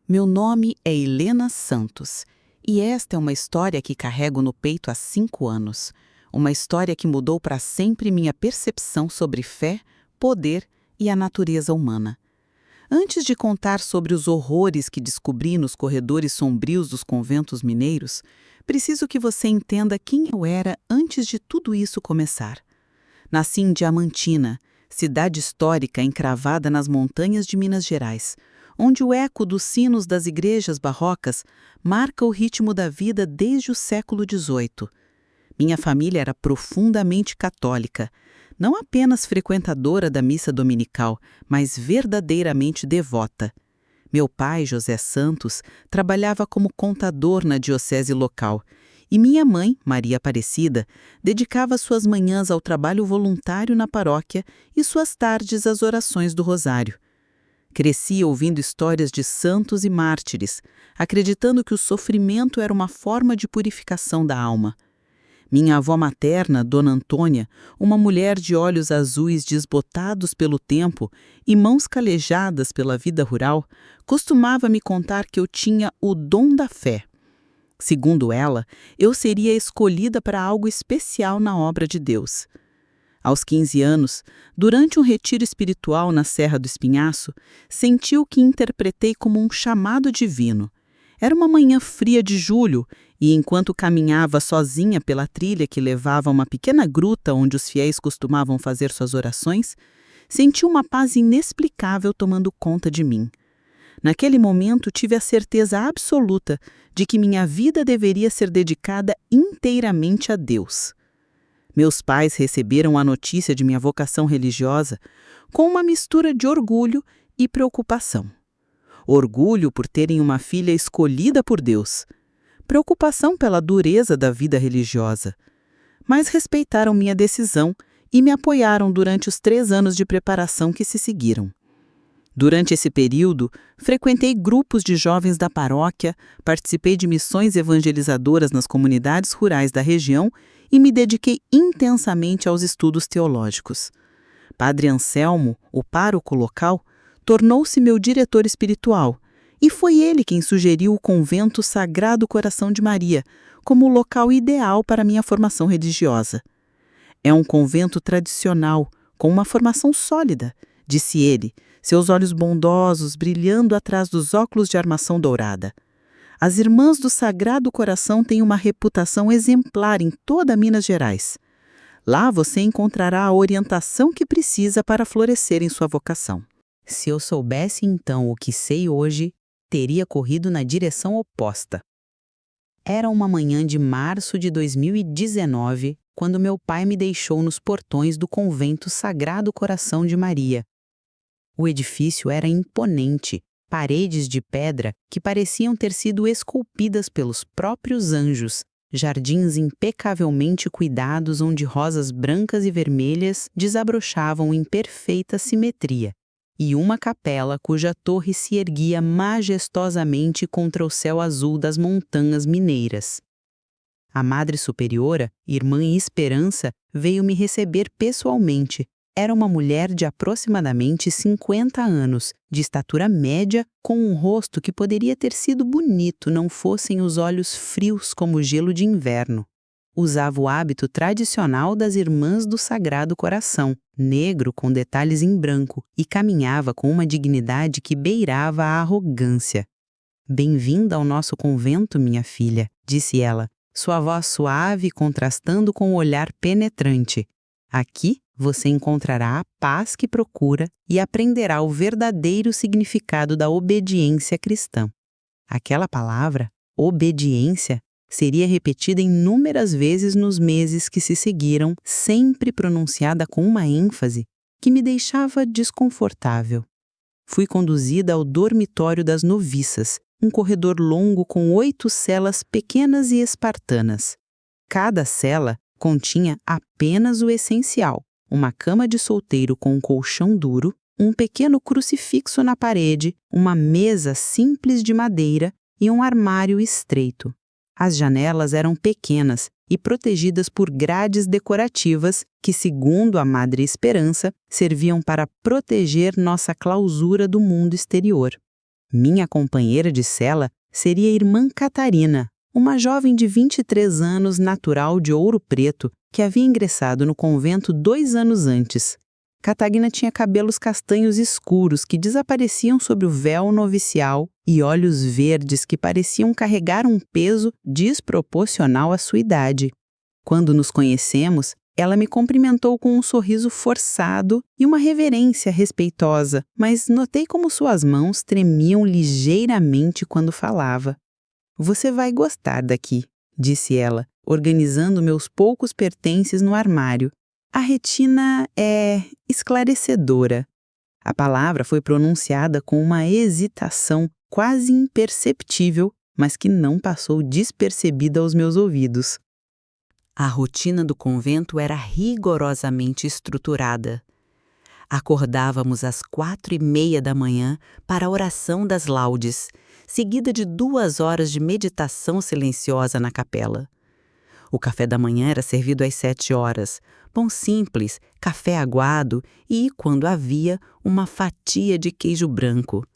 Meu nome é Helena Santos e esta é uma história que carrego no peito há 5 anos. Uma história que mudou para sempre minha percepção sobre fé, poder e a natureza humana. Antes de contar sobre os horrores que descobri nos corredores sombrios dos conventos mineiros, preciso que você entenda quem eu era antes de tudo isso começar. Nasci em Diamantina, cidade histórica encravada nas montanhas de Minas Gerais, onde o eco dos sinos das igrejas barrocas marca o ritmo da vida desde o século XVIII. Minha família era profundamente católica, não apenas frequentadora da missa dominical, mas verdadeiramente devota. Meu pai, José Santos, trabalhava como contador na diocese local, e minha mãe, Maria Aparecida, dedicava suas manhãs ao trabalho voluntário na paróquia e suas tardes às orações do rosário. Cresci ouvindo histórias de santos e mártires, acreditando que o sofrimento era uma forma de purificação da alma. Minha avó materna, Dona Antônia, uma mulher de olhos azuis desbotados pelo tempo e mãos calejadas pela vida rural, costumava me contar que eu tinha o dom da fé. Segundo ela, eu seria escolhida para algo especial na obra de Deus. Aos 15 anos, durante um retiro espiritual na Serra do Espinhaço, senti o que interpretei como um chamado divino. Era uma manhã fria de julho e, enquanto caminhava sozinha pela trilha que levava a uma pequena gruta onde os fiéis costumavam fazer suas orações, senti uma paz inexplicável tomando conta de mim. Naquele momento, tive a certeza absoluta de que minha vida deveria ser dedicada inteiramente a Deus. Meus pais receberam a notícia de minha vocação religiosa com uma mistura de orgulho e preocupação. Orgulho por terem uma filha escolhida por Deus. Preocupação pela dureza da vida religiosa. Mas respeitaram minha decisão e me apoiaram durante os 3 anos de preparação que se seguiram. Durante esse período, frequentei grupos de jovens da paróquia, participei de missões evangelizadoras nas comunidades rurais da região e me dediquei intensamente aos estudos teológicos. Padre Anselmo, o pároco local, tornou-se meu diretor espiritual, e foi ele quem sugeriu o convento Sagrado Coração de Maria como o local ideal para minha formação religiosa. É um convento tradicional, com uma formação sólida, disse ele, seus olhos bondosos brilhando atrás dos óculos de armação dourada. As irmãs do Sagrado Coração têm uma reputação exemplar em toda Minas Gerais. Lá você encontrará a orientação que precisa para florescer em sua vocação. Se eu soubesse então o que sei hoje, teria corrido na direção oposta. Era uma manhã de março de 2019, quando meu pai me deixou nos portões do convento Sagrado Coração de Maria. O edifício era imponente, paredes de pedra que pareciam ter sido esculpidas pelos próprios anjos, jardins impecavelmente cuidados onde rosas brancas e vermelhas desabrochavam em perfeita simetria, e uma capela cuja torre se erguia majestosamente contra o céu azul das montanhas mineiras. A Madre Superiora, Irmã Esperança, veio me receber pessoalmente. Era uma mulher de aproximadamente 50 anos, de estatura média, com um rosto que poderia ter sido bonito não fossem os olhos frios como gelo de inverno. Usava o hábito tradicional das Irmãs do Sagrado Coração, negro com detalhes em branco, e caminhava com uma dignidade que beirava a arrogância. "Bem-vinda ao nosso convento, minha filha", disse ela, sua voz suave contrastando com o olhar penetrante. "Aqui você encontrará a paz que procura e aprenderá o verdadeiro significado da obediência cristã." Aquela palavra, obediência, seria repetida inúmeras vezes nos meses que se seguiram, sempre pronunciada com uma ênfase que me deixava desconfortável. Fui conduzida ao dormitório das noviças, um corredor longo com 8 celas pequenas e espartanas. Cada cela continha apenas o essencial: uma cama de solteiro com um colchão duro, um pequeno crucifixo na parede, uma mesa simples de madeira e um armário estreito. As janelas eram pequenas e protegidas por grades decorativas que, segundo a Madre Esperança, serviam para proteger nossa clausura do mundo exterior. Minha companheira de cela seria a irmã Catarina, uma jovem de 23 anos natural de Ouro Preto que havia ingressado no convento 2 anos antes. Catarina tinha cabelos castanhos escuros que desapareciam sob o véu novicial e olhos verdes que pareciam carregar um peso desproporcional à sua idade. Quando nos conhecemos, ela me cumprimentou com um sorriso forçado e uma reverência respeitosa, mas notei como suas mãos tremiam ligeiramente quando falava. "Você vai gostar daqui", disse ela, organizando meus poucos pertences no armário. "A retina é esclarecedora." A palavra foi pronunciada com uma hesitação quase imperceptível, mas que não passou despercebida aos meus ouvidos. A rotina do convento era rigorosamente estruturada. Acordávamos às 4:30 da manhã para a oração das laudes, seguida de 2 horas de meditação silenciosa na capela. O café da manhã era servido às 7 horas, pão simples, café aguado e, quando havia, uma fatia de queijo branco.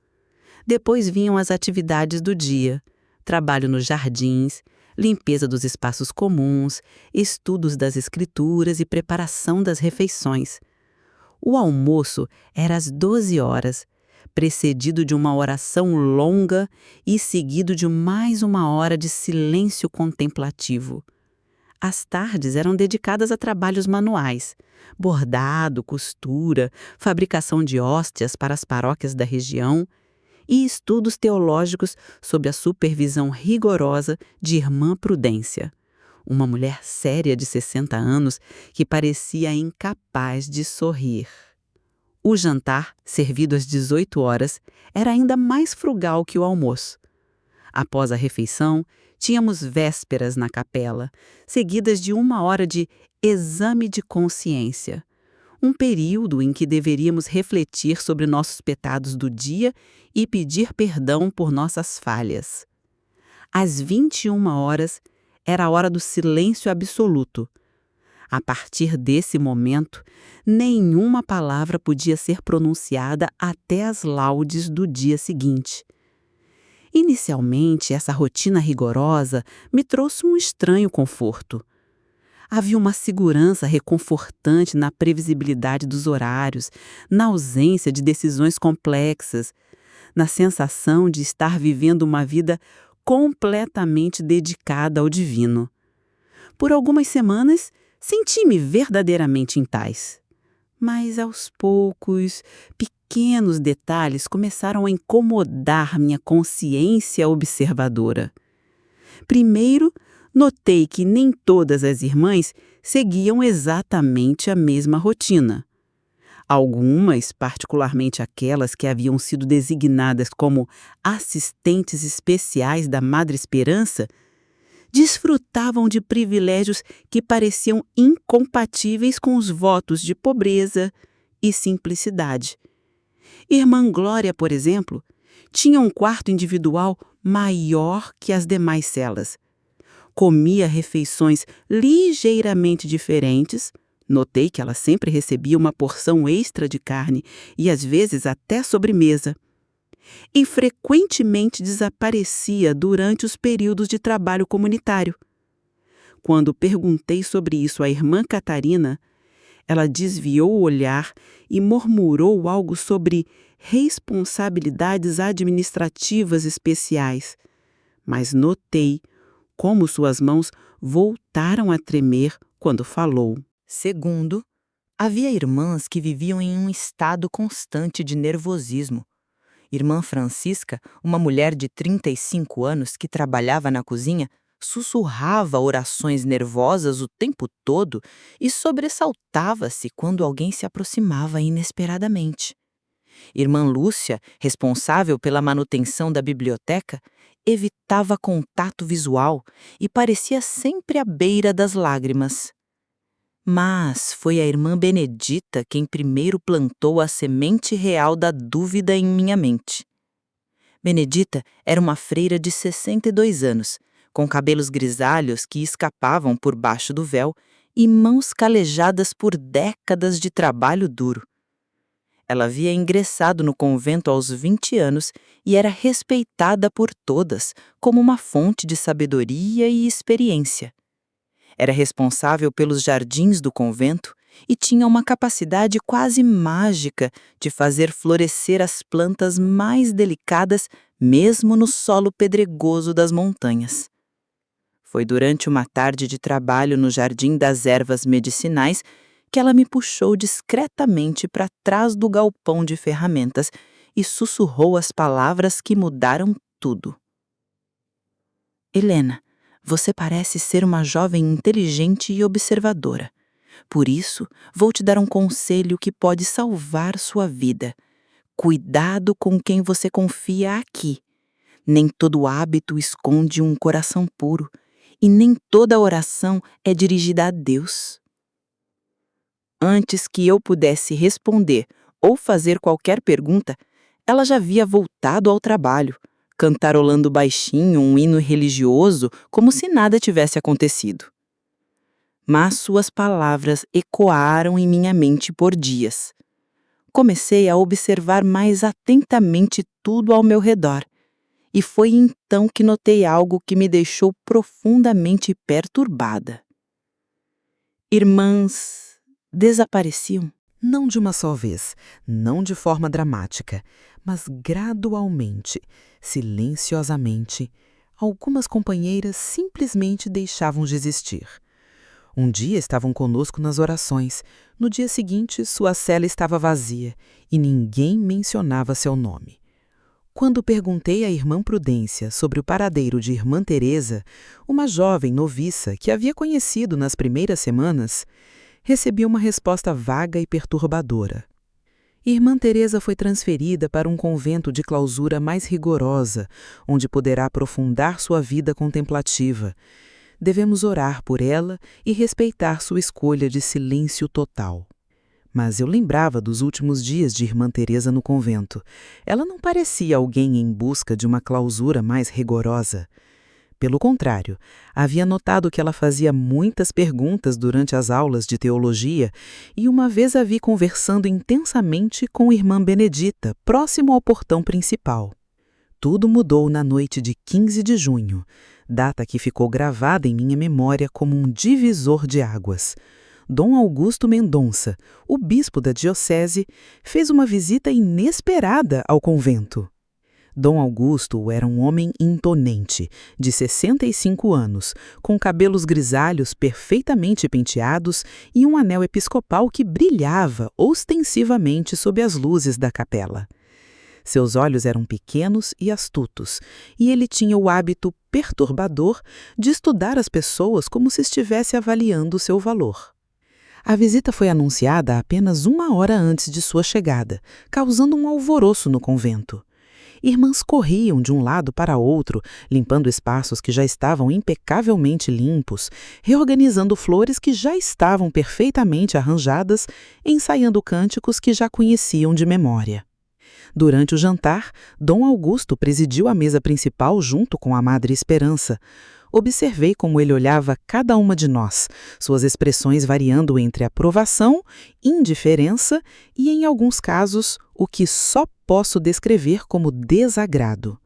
Depois vinham as atividades do dia: trabalho nos jardins, limpeza dos espaços comuns, estudos das escrituras e preparação das refeições. O almoço era às 12 horas, precedido de uma oração longa e seguido de mais 1 hora de silêncio contemplativo. As tardes eram dedicadas a trabalhos manuais: bordado, costura, fabricação de hóstias para as paróquias da região e estudos teológicos sob a supervisão rigorosa de Irmã Prudência, uma mulher séria de 60 anos que parecia incapaz de sorrir. O jantar, servido às 18 horas, era ainda mais frugal que o almoço. Após a refeição, tínhamos vésperas na capela, seguidas de 1 hora de exame de consciência, um período em que deveríamos refletir sobre nossos pecados do dia e pedir perdão por nossas falhas. Às 21 horas, era a hora do silêncio absoluto. A partir desse momento, nenhuma palavra podia ser pronunciada até as laudes do dia seguinte. Inicialmente, essa rotina rigorosa me trouxe um estranho conforto. Havia uma segurança reconfortante na previsibilidade dos horários, na ausência de decisões complexas, na sensação de estar vivendo uma vida completamente dedicada ao divino. Por algumas semanas, senti-me verdadeiramente em paz. Mas, aos poucos, pequenos detalhes começaram a incomodar minha consciência observadora. Primeiro, notei que nem todas as irmãs seguiam exatamente a mesma rotina. Algumas, particularmente aquelas que haviam sido designadas como assistentes especiais da Madre Esperança, desfrutavam de privilégios que pareciam incompatíveis com os votos de pobreza e simplicidade. Irmã Glória, por exemplo, tinha um quarto individual maior que as demais celas. Comia refeições ligeiramente diferentes. Notei que ela sempre recebia uma porção extra de carne e às vezes até sobremesa. E frequentemente desaparecia durante os períodos de trabalho comunitário. Quando perguntei sobre isso à irmã Catarina, ela desviou o olhar e murmurou algo sobre responsabilidades administrativas especiais. Mas notei como suas mãos voltaram a tremer quando falou. Segundo, havia irmãs que viviam em um estado constante de nervosismo. Irmã Francisca, uma mulher de 35 anos que trabalhava na cozinha, sussurrava orações nervosas o tempo todo e sobressaltava-se quando alguém se aproximava inesperadamente. Irmã Lúcia, responsável pela manutenção da biblioteca, evitava contato visual e parecia sempre à beira das lágrimas. Mas foi a irmã Benedita quem primeiro plantou a semente real da dúvida em minha mente. Benedita era uma freira de 62 anos, com cabelos grisalhos que escapavam por baixo do véu e mãos calejadas por décadas de trabalho duro. Ela havia ingressado no convento aos 20 anos e era respeitada por todas como uma fonte de sabedoria e experiência. Era responsável pelos jardins do convento e tinha uma capacidade quase mágica de fazer florescer as plantas mais delicadas, mesmo no solo pedregoso das montanhas. Foi durante uma tarde de trabalho no Jardim das Ervas Medicinais que ela me puxou discretamente para trás do galpão de ferramentas e sussurrou as palavras que mudaram tudo. Helena, você parece ser uma jovem inteligente e observadora. Por isso, vou te dar um conselho que pode salvar sua vida. Cuidado com quem você confia aqui. Nem todo hábito esconde um coração puro, e nem toda oração é dirigida a Deus. Antes que eu pudesse responder ou fazer qualquer pergunta, ela já havia voltado ao trabalho, cantarolando baixinho um hino religioso como se nada tivesse acontecido. Mas suas palavras ecoaram em minha mente por dias. Comecei a observar mais atentamente tudo ao meu redor, e foi então que notei algo que me deixou profundamente perturbada. Irmãs desapareciam. Não de uma só vez, não de forma dramática, mas gradualmente, silenciosamente, algumas companheiras simplesmente deixavam de existir. Um dia estavam conosco nas orações, no dia seguinte sua cela estava vazia e ninguém mencionava seu nome. Quando perguntei à irmã Prudência sobre o paradeiro de irmã Teresa, uma jovem noviça que havia conhecido nas primeiras semanas, recebi uma resposta vaga e perturbadora. Irmã Teresa foi transferida para um convento de clausura mais rigorosa, onde poderá aprofundar sua vida contemplativa. Devemos orar por ela e respeitar sua escolha de silêncio total. Mas eu lembrava dos últimos dias de Irmã Teresa no convento. Ela não parecia alguém em busca de uma clausura mais rigorosa. Pelo contrário, havia notado que ela fazia muitas perguntas durante as aulas de teologia e uma vez a vi conversando intensamente com Irmã Benedita, próximo ao portão principal. Tudo mudou na noite de 15 de junho, data que ficou gravada em minha memória como um divisor de águas. Dom Augusto Mendonça, o bispo da diocese, fez uma visita inesperada ao convento. Dom Augusto era um homem imponente, de 65 anos, com cabelos grisalhos perfeitamente penteados e um anel episcopal que brilhava ostensivamente sob as luzes da capela. Seus olhos eram pequenos e astutos, e ele tinha o hábito perturbador de estudar as pessoas como se estivesse avaliando seu valor. A visita foi anunciada apenas 1 hora antes de sua chegada, causando um alvoroço no convento. Irmãs corriam de um lado para outro, limpando espaços que já estavam impecavelmente limpos, reorganizando flores que já estavam perfeitamente arranjadas, ensaiando cânticos que já conheciam de memória. Durante o jantar, Dom Augusto presidiu a mesa principal junto com a Madre Esperança. Observei como ele olhava cada uma de nós, suas expressões variando entre aprovação, indiferença e, em alguns casos, o que só posso descrever como desagrado.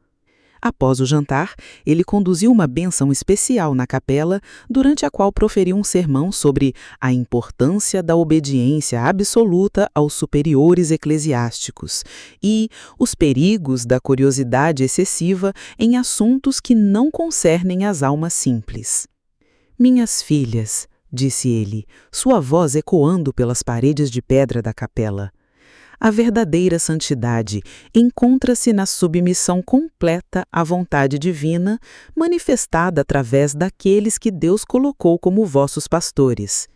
Após o jantar, ele conduziu uma bênção especial na capela, durante a qual proferiu um sermão sobre a importância da obediência absoluta aos superiores eclesiásticos e os perigos da curiosidade excessiva em assuntos que não concernem as almas simples. "Minhas filhas", disse ele, sua voz ecoando pelas paredes de pedra da capela, "a verdadeira santidade encontra-se na submissão completa à vontade divina, manifestada através daqueles que Deus colocou como vossos pastores.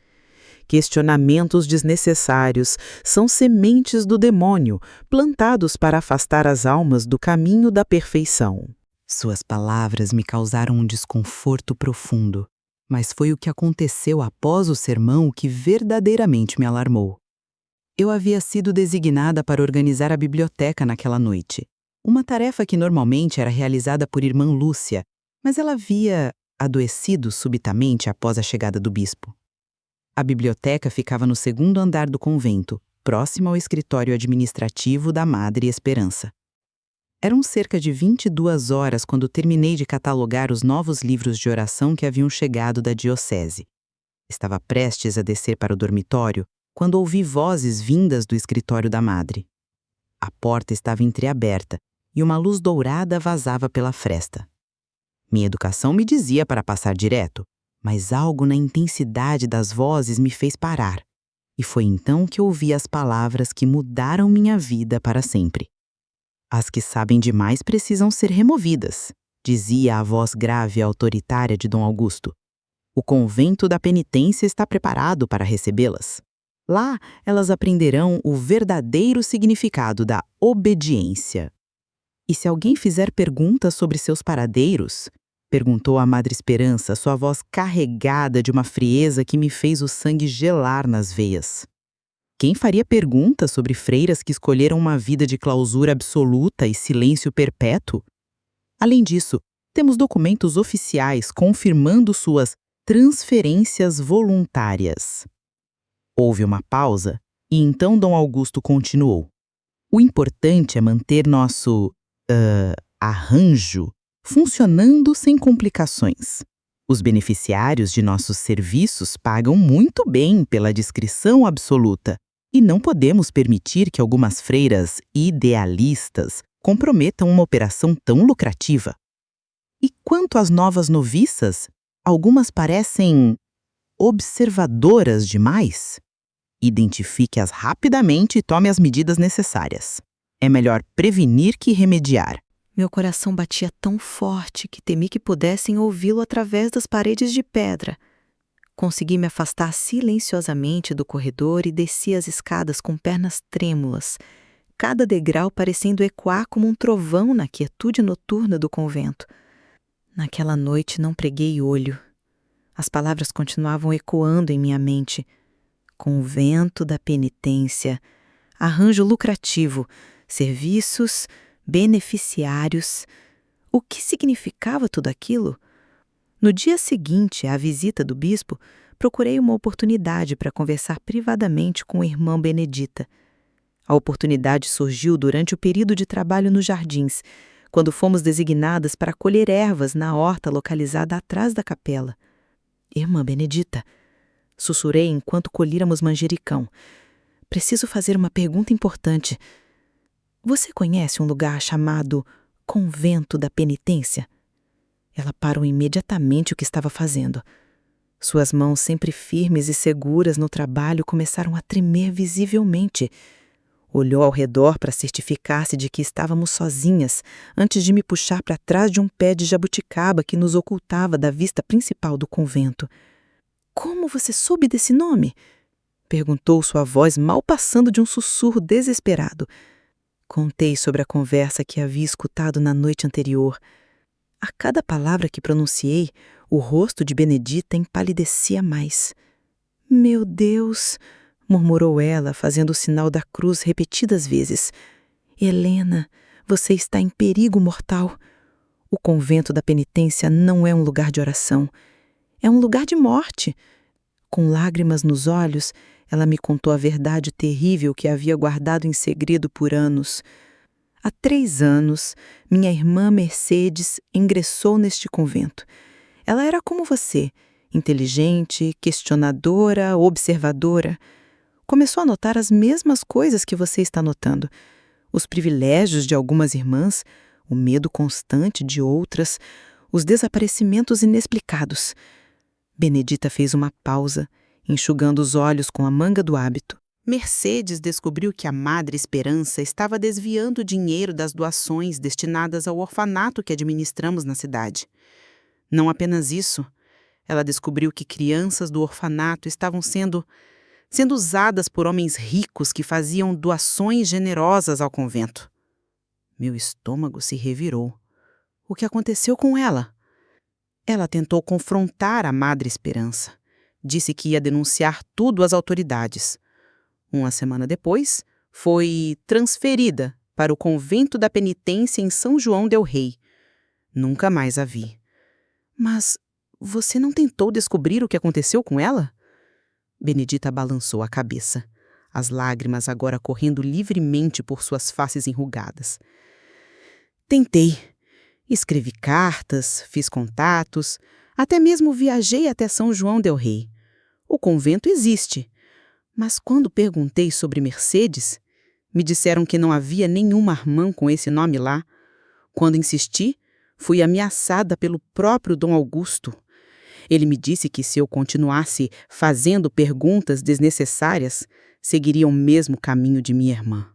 Questionamentos desnecessários são sementes do demônio, plantados para afastar as almas do caminho da perfeição." Suas palavras me causaram um desconforto profundo, mas foi o que aconteceu após o sermão que verdadeiramente me alarmou. Eu havia sido designada para organizar a biblioteca naquela noite, uma tarefa que normalmente era realizada por irmã Lúcia, mas ela havia adoecido subitamente após a chegada do bispo. A biblioteca ficava no segundo andar do convento, próxima ao escritório administrativo da Madre Esperança. Eram cerca de 22 horas quando terminei de catalogar os novos livros de oração que haviam chegado da diocese. Estava prestes a descer para o dormitório quando ouvi vozes vindas do escritório da Madre. A porta estava entreaberta e uma luz dourada vazava pela fresta. Minha educação me dizia para passar direto, mas algo na intensidade das vozes me fez parar. E foi então que ouvi as palavras que mudaram minha vida para sempre. As que sabem demais precisam ser removidas, dizia a voz grave e autoritária de Dom Augusto. O convento da penitência está preparado para recebê-las. Lá, elas aprenderão o verdadeiro significado da obediência. E se alguém fizer perguntas sobre seus paradeiros? Perguntou a Madre Esperança, sua voz carregada de uma frieza que me fez o sangue gelar nas veias. Quem faria perguntas sobre freiras que escolheram uma vida de clausura absoluta e silêncio perpétuo? Além disso, temos documentos oficiais confirmando suas transferências voluntárias. Houve uma pausa e então Dom Augusto continuou. O importante é manter nosso arranjo funcionando sem complicações. Os beneficiários de nossos serviços pagam muito bem pela discrição absoluta e não podemos permitir que algumas freiras idealistas comprometam uma operação tão lucrativa. E quanto às novas noviças, algumas parecem observadoras demais. Identifique-as rapidamente e tome as medidas necessárias. É melhor prevenir que remediar. Meu coração batia tão forte que temi que pudessem ouvi-lo através das paredes de pedra. Consegui me afastar silenciosamente do corredor e desci as escadas com pernas trêmulas, cada degrau parecendo ecoar como um trovão na quietude noturna do convento. Naquela noite não preguei olho. As palavras continuavam ecoando em minha mente. Convento da penitência, arranjo lucrativo, serviços, beneficiários. O que significava tudo aquilo? No dia seguinte à visita do bispo, procurei uma oportunidade para conversar privadamente com a irmã Benedita. A oportunidade surgiu durante o período de trabalho nos jardins, quando fomos designadas para colher ervas na horta localizada atrás da capela. Irmã Benedita, sussurrei enquanto colhíamos manjericão. Preciso fazer uma pergunta importante. Você conhece um lugar chamado Convento da Penitência? Ela parou imediatamente o que estava fazendo. Suas mãos, sempre firmes e seguras no trabalho, começaram a tremer visivelmente. Olhou ao redor para certificar-se de que estávamos sozinhas, antes de me puxar para trás de um pé de jabuticaba que nos ocultava da vista principal do convento. Como você soube desse nome? Perguntou sua voz, mal passando de um sussurro desesperado. Contei sobre a conversa que havia escutado na noite anterior. A cada palavra que pronunciei, o rosto de Benedita empalidecia mais. Meu Deus! Murmurou ela, fazendo o sinal da cruz repetidas vezes. Helena, você está em perigo mortal. O convento da penitência não é um lugar de oração. É um lugar de morte. Com lágrimas nos olhos, ela me contou a verdade terrível que havia guardado em segredo por anos. Há 3 anos, minha irmã Mercedes ingressou neste convento. Ela era como você, inteligente, questionadora, observadora. Começou a notar as mesmas coisas que você está notando. Os privilégios de algumas irmãs, o medo constante de outras, os desaparecimentos inexplicados. Benedita fez uma pausa, enxugando os olhos com a manga do hábito. Mercedes descobriu que a Madre Esperança estava desviando dinheiro das doações destinadas ao orfanato que administramos na cidade. Não apenas isso, ela descobriu que crianças do orfanato estavam sendo usadas por homens ricos que faziam doações generosas ao convento. Meu estômago se revirou. O que aconteceu com ela? Ela tentou confrontar a Madre Esperança. Disse que ia denunciar tudo às autoridades. Uma semana depois, foi transferida para o Convento da Penitência em São João del Rei. Nunca mais a vi. Mas você não tentou descobrir o que aconteceu com ela? Benedita balançou a cabeça. as lágrimas agora correndo livremente por suas faces enrugadas. Tentei. Escrevi cartas, fiz contatos, até mesmo viajei até São João del Rei. O convento existe, mas quando perguntei sobre Mercedes, me disseram que não havia nenhuma irmã com esse nome lá. Quando insisti, fui ameaçada pelo próprio Dom Augusto. Ele me disse que se eu continuasse fazendo perguntas desnecessárias, seguiria o mesmo caminho de minha irmã.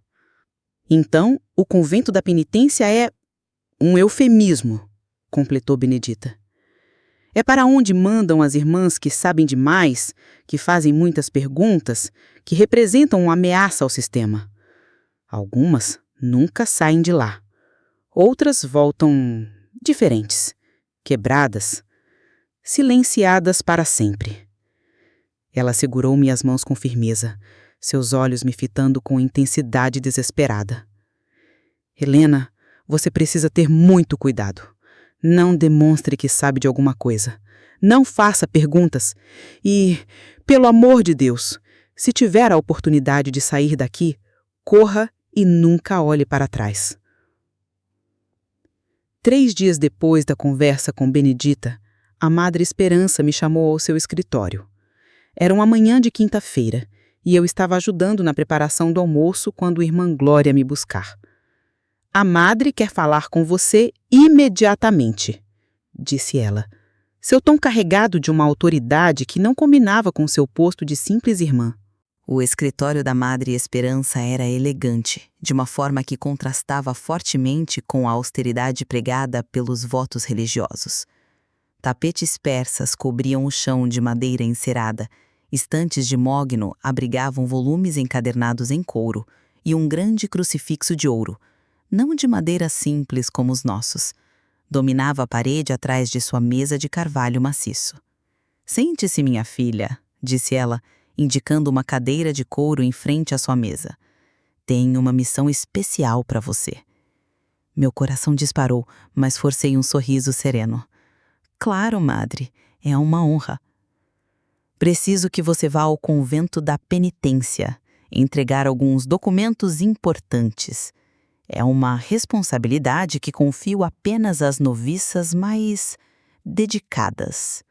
Então, o convento da penitência é um eufemismo, completou Benedita. É para onde mandam as irmãs que sabem demais, que fazem muitas perguntas, que representam uma ameaça ao sistema. Algumas nunca saem de lá. Outras voltam diferentes, quebradas, silenciadas para sempre. Ela segurou minhas mãos com firmeza, seus olhos me fitando com intensidade desesperada. Helena, você precisa ter muito cuidado. Não demonstre que sabe de alguma coisa. Não faça perguntas. E, pelo amor de Deus, se tiver a oportunidade de sair daqui, corra e nunca olhe para trás. 3 dias depois da conversa com Benedita, a Madre Esperança me chamou ao seu escritório. Era uma manhã de quinta-feira, e eu estava ajudando na preparação do almoço quando a irmã Glória me buscar. A Madre quer falar com você imediatamente, disse ela, seu tom carregado de uma autoridade que não combinava com seu posto de simples irmã. O escritório da Madre Esperança era elegante, de uma forma que contrastava fortemente com a austeridade pregada pelos votos religiosos. Tapetes persas cobriam o chão de madeira encerada, estantes de mogno abrigavam volumes encadernados em couro e um grande crucifixo de ouro, não de madeira simples como os nossos. Dominava a parede atrás de sua mesa de carvalho maciço. Sente-se, minha filha, disse ela, indicando uma cadeira de couro em frente à sua mesa. Tenho uma missão especial para você. Meu coração disparou, mas forcei um sorriso sereno. Claro, Madre, é uma honra. Preciso que você vá ao convento da penitência, entregar alguns documentos importantes. É uma responsabilidade que confio apenas às noviças mais dedicadas.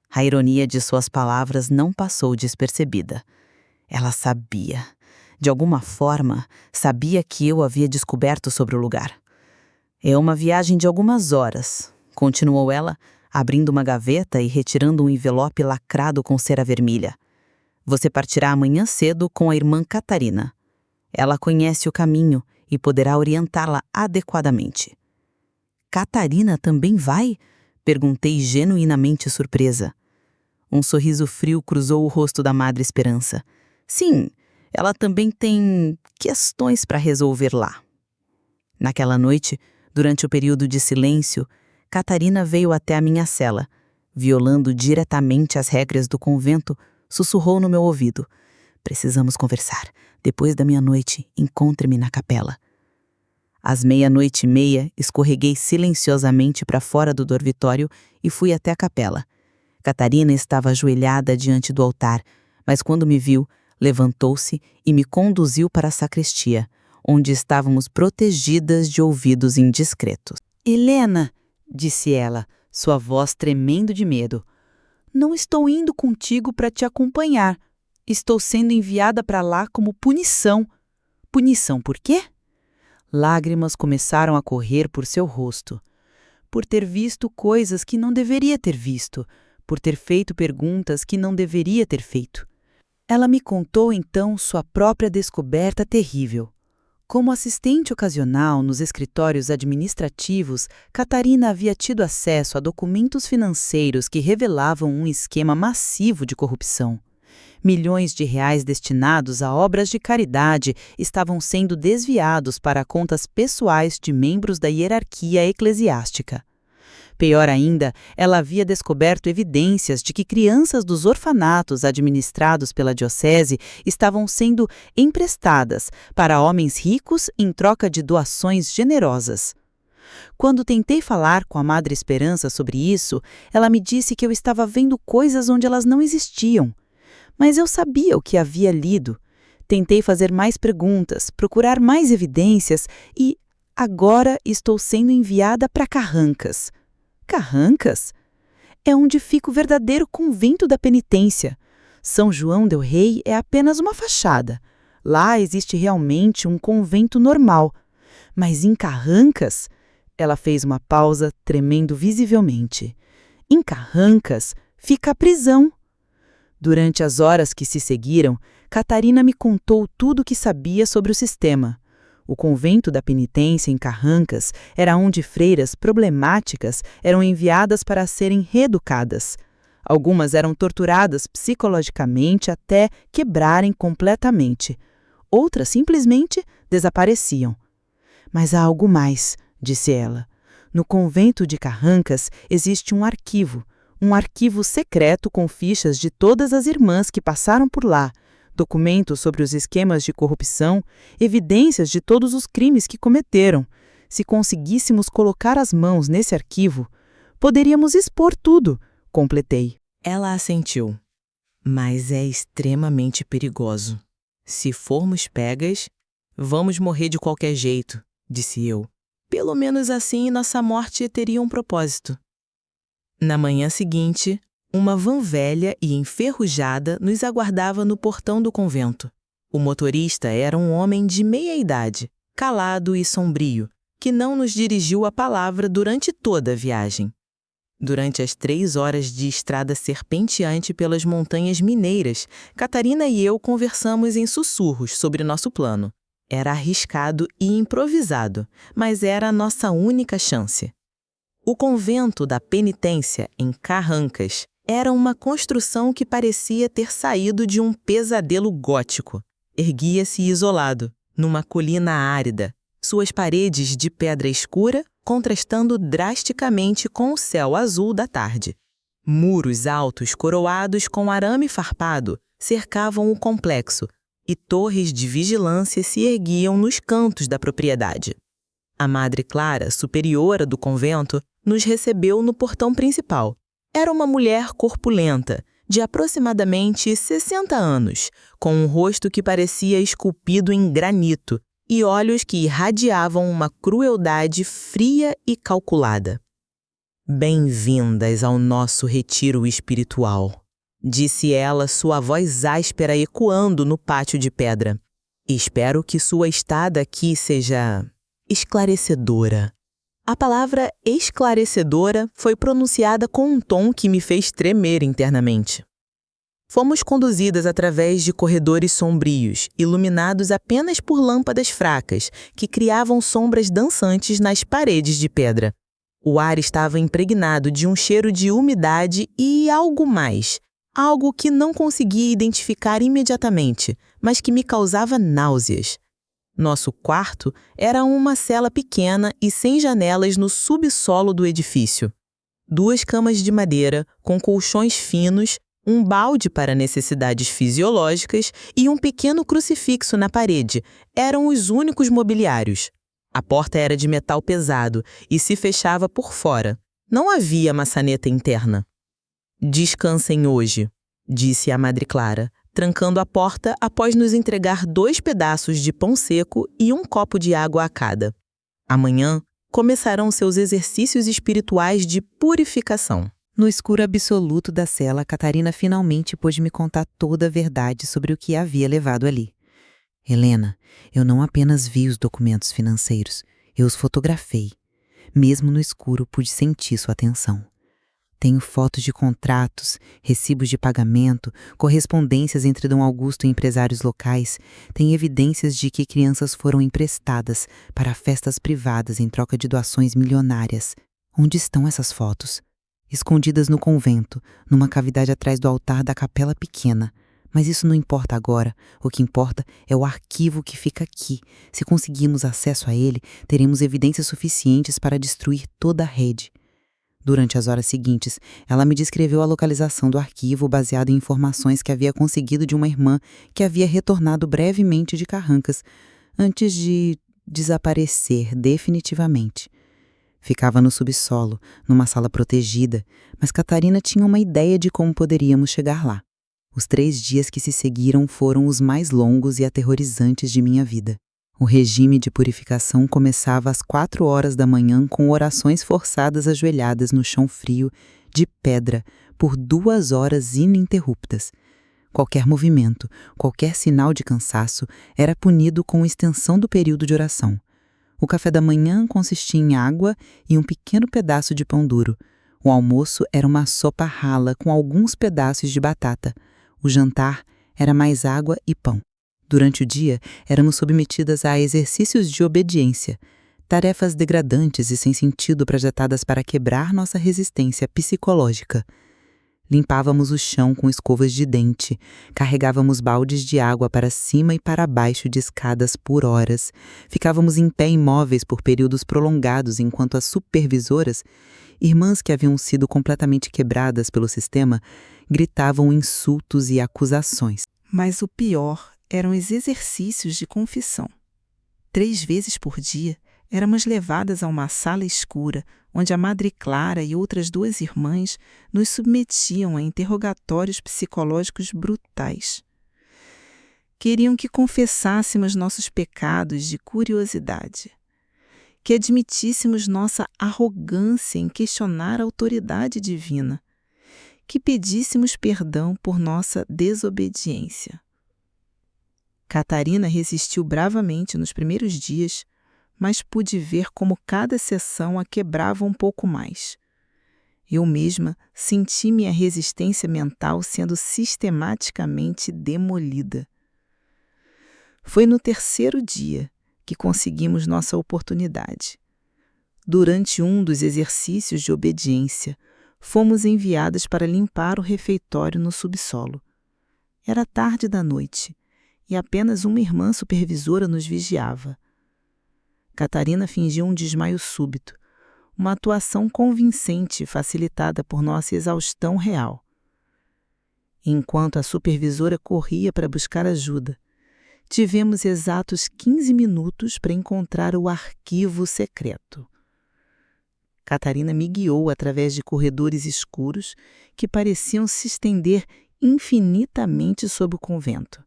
A ironia de suas palavras não passou despercebida. Ela sabia. De alguma forma, sabia que eu havia descoberto sobre o lugar. É uma viagem de algumas horas, continuou ela, abrindo uma gaveta e retirando um envelope lacrado com cera vermelha. Você partirá amanhã cedo com a irmã Catarina. Ela conhece o caminho e poderá orientá-la adequadamente. Catarina também vai? Perguntei genuinamente surpresa. Um sorriso frio cruzou o rosto da Madre Esperança. Sim, ela também tem questões para resolver lá. Naquela noite, durante o período de silêncio, Catarina veio até a minha cela. Violando diretamente as regras do convento, sussurrou no meu ouvido. Precisamos conversar. Depois da meia-noite, encontre-me na capela. Às 00:30, escorreguei silenciosamente para fora do dormitório e fui até a capela. Catarina estava ajoelhada diante do altar, mas quando me viu, levantou-se e me conduziu para a sacristia, onde estávamos protegidas de ouvidos indiscretos. Helena, disse ela, sua voz tremendo de medo. Não estou indo contigo para te acompanhar. Estou sendo enviada para lá como punição. Punição por quê? Lágrimas começaram a correr por seu rosto. Por ter visto coisas que não deveria ter visto, por ter feito perguntas que não deveria ter feito. Ela me contou então sua própria descoberta terrível. Como assistente ocasional nos escritórios administrativos, Catarina havia tido acesso a documentos financeiros que revelavam um esquema massivo de corrupção. Milhões de reais destinados a obras de caridade estavam sendo desviados para contas pessoais de membros da hierarquia eclesiástica. Pior ainda, ela havia descoberto evidências de que crianças dos orfanatos administrados pela diocese estavam sendo emprestadas para homens ricos em troca de doações generosas. Quando tentei falar com a Madre Esperança sobre isso, ela me disse que eu estava vendo coisas onde elas não existiam. Mas eu sabia o que havia lido. Tentei fazer mais perguntas, procurar mais evidências e agora estou sendo enviada para Carrancas. Carrancas? É onde fica o verdadeiro convento da penitência. São João del Rei é apenas uma fachada. Lá existe realmente um convento normal. Mas em Carrancas... Ela fez uma pausa, tremendo visivelmente. Em Carrancas fica a prisão. Durante as horas que se seguiram, Catarina me contou tudo o que sabia sobre o sistema. O convento da penitência em Carrancas era onde freiras problemáticas eram enviadas para serem reeducadas. Algumas eram torturadas psicologicamente até quebrarem completamente. Outras simplesmente desapareciam. Mas há algo mais, disse ela. No convento de Carrancas existe um arquivo secreto com fichas de todas as irmãs que passaram por lá, documentos sobre os esquemas de corrupção, evidências de todos os crimes que cometeram. Se conseguíssemos colocar as mãos nesse arquivo, poderíamos expor tudo, completei. Ela assentiu. Mas é extremamente perigoso. Se formos pegas, vamos morrer de qualquer jeito, disse eu. Pelo menos assim nossa morte teria um propósito. Na manhã seguinte, uma van velha e enferrujada nos aguardava no portão do convento. O motorista era um homem de meia idade, calado e sombrio, que não nos dirigiu a palavra durante toda a viagem. Durante as 3 horas de estrada serpenteante pelas montanhas mineiras, Catarina e eu conversamos em sussurros sobre nosso plano. Era arriscado e improvisado, mas era a nossa única chance. O convento da penitência, em Carrancas, era uma construção que parecia ter saído de um pesadelo gótico. Erguia-se isolado, numa colina árida, suas paredes de pedra escura contrastando drasticamente com o céu azul da tarde. Muros altos coroados com arame farpado cercavam o complexo, e torres de vigilância se erguiam nos cantos da propriedade. A Madre Clara, superiora do convento, nos recebeu no portão principal. Era uma mulher corpulenta, de aproximadamente 60 anos, com um rosto que parecia esculpido em granito e olhos que irradiavam uma crueldade fria e calculada. Bem-vindas ao nosso retiro espiritual, disse ela, sua voz áspera ecoando no pátio de pedra. Espero que sua estada aqui seja esclarecedora. A palavra esclarecedora foi pronunciada com um tom que me fez tremer internamente. Fomos conduzidas através de corredores sombrios, iluminados apenas por lâmpadas fracas, que criavam sombras dançantes nas paredes de pedra. O ar estava impregnado de um cheiro de umidade e algo mais, algo que não conseguia identificar imediatamente, mas que me causava náuseas. Nosso quarto era uma cela pequena e sem janelas no subsolo do edifício. 2 camas de madeira, com colchões finos, um balde para necessidades fisiológicas e um pequeno crucifixo na parede eram os únicos mobiliários. A porta era de metal pesado e se fechava por fora. Não havia maçaneta interna. Descansem hoje, disse a Madre Clara, trancando a porta após nos entregar 2 pedaços de pão seco e um copo de água a cada. Amanhã começarão seus exercícios espirituais de purificação. No escuro absoluto da cela, Catarina finalmente pôde me contar toda a verdade sobre o que a havia levado ali. Helena, eu não apenas vi os documentos financeiros, eu os fotografei. Mesmo no escuro, pude sentir sua atenção. Tenho fotos de contratos, recibos de pagamento, correspondências entre Dom Augusto e empresários locais. Tem evidências de que crianças foram emprestadas para festas privadas em troca de doações milionárias. Onde estão essas fotos? Escondidas no convento, numa cavidade atrás do altar da capela pequena. Mas isso não importa agora. O que importa é o arquivo que fica aqui. Se conseguirmos acesso a ele, teremos evidências suficientes para destruir toda a rede. Durante as horas seguintes, ela me descreveu a localização do arquivo baseado em informações que havia conseguido de uma irmã que havia retornado brevemente de Carrancas, antes de desaparecer definitivamente. Ficava no subsolo, numa sala protegida, mas Catarina tinha uma ideia de como poderíamos chegar lá. Os 3 dias que se seguiram foram os mais longos e aterrorizantes de minha vida. O regime de purificação começava às 4 horas da manhã com orações forçadas ajoelhadas no chão frio, de pedra, por 2 horas ininterruptas. Qualquer movimento, qualquer sinal de cansaço era punido com extensão do período de oração. O café da manhã consistia em água e um pequeno pedaço de pão duro. O almoço era uma sopa rala com alguns pedaços de batata. O jantar era mais água e pão. Durante o dia, éramos submetidas a exercícios de obediência, tarefas degradantes e sem sentido projetadas para quebrar nossa resistência psicológica. Limpávamos o chão com escovas de dente, carregávamos baldes de água para cima e para baixo de escadas por horas, ficávamos em pé imóveis por períodos prolongados enquanto as supervisoras, irmãs que haviam sido completamente quebradas pelo sistema, gritavam insultos e acusações. Mas o pior eram os exercícios de confissão. 3 vezes por dia, éramos levadas a uma sala escura, onde a Madre Clara e outras 2 irmãs nos submetiam a interrogatórios psicológicos brutais. Queriam que confessássemos nossos pecados de curiosidade, que admitíssemos nossa arrogância em questionar a autoridade divina, que pedíssemos perdão por nossa desobediência. Catarina resistiu bravamente nos primeiros dias, mas pude ver como cada sessão a quebrava um pouco mais. Eu mesma senti minha resistência mental sendo sistematicamente demolida. Foi no 3º dia que conseguimos nossa oportunidade. Durante um dos exercícios de obediência, fomos enviadas para limpar o refeitório no subsolo. Era tarde da noite e apenas uma irmã supervisora nos vigiava. Catarina fingiu um desmaio súbito, uma atuação convincente facilitada por nossa exaustão real. Enquanto a supervisora corria para buscar ajuda, tivemos exatos 15 minutos para encontrar o arquivo secreto. Catarina me guiou através de corredores escuros que pareciam se estender infinitamente sob o convento.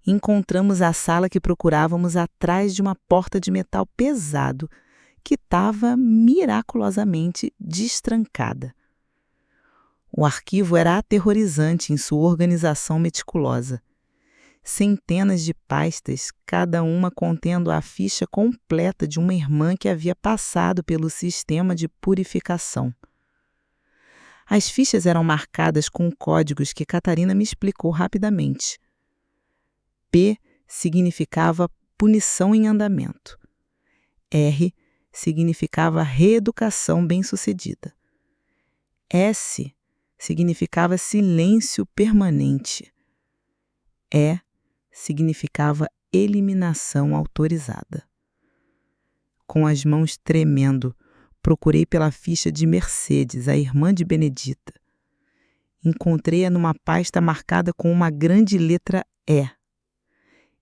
Encontramos a sala que procurávamos atrás de uma porta de metal pesado que estava miraculosamente destrancada. O arquivo era aterrorizante em sua organização meticulosa. Centenas de pastas, cada uma contendo a ficha completa de uma irmã que havia passado pelo sistema de purificação. As fichas eram marcadas com códigos que Catarina me explicou rapidamente. P significava punição em andamento. R significava reeducação bem-sucedida. S significava silêncio permanente. E significava eliminação autorizada. Com as mãos tremendo, procurei pela ficha de Mercedes, a irmã de Benedita. Encontrei-a numa pasta marcada com uma grande letra E.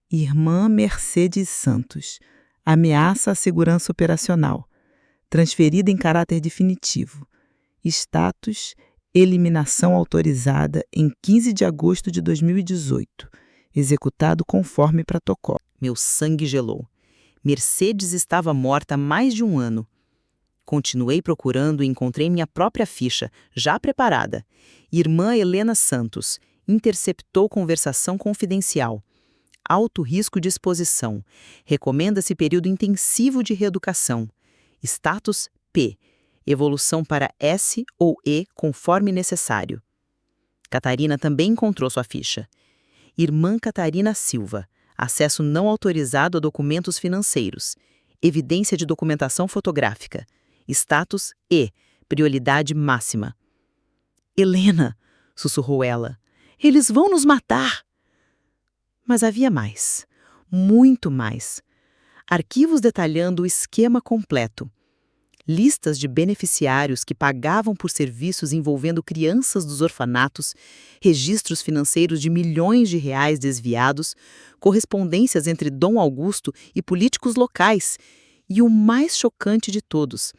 Irmã Mercedes Santos, ameaça à segurança operacional, transferida em caráter definitivo. Status, eliminação autorizada em 15 de agosto de 2018, executado conforme protocolo. Meu sangue gelou. Mercedes estava morta há mais de 1 ano. Continuei procurando e encontrei minha própria ficha, já preparada. Irmã Helena Santos, interceptou conversação confidencial. Alto risco de exposição. Recomenda-se período intensivo de reeducação. Status P. Evolução para S ou E conforme necessário. Catarina também encontrou sua ficha. Irmã Catarina Silva. Acesso não autorizado a documentos financeiros. Evidência de documentação fotográfica. Status E. Prioridade máxima. Helena, sussurrou ela. Eles vão nos matar! Mas havia mais, muito mais. Arquivos detalhando o esquema completo. Listas de beneficiários que pagavam por serviços envolvendo crianças dos orfanatos, registros financeiros de milhões de reais desviados, correspondências entre Dom Augusto e políticos locais, e o mais chocante de todos,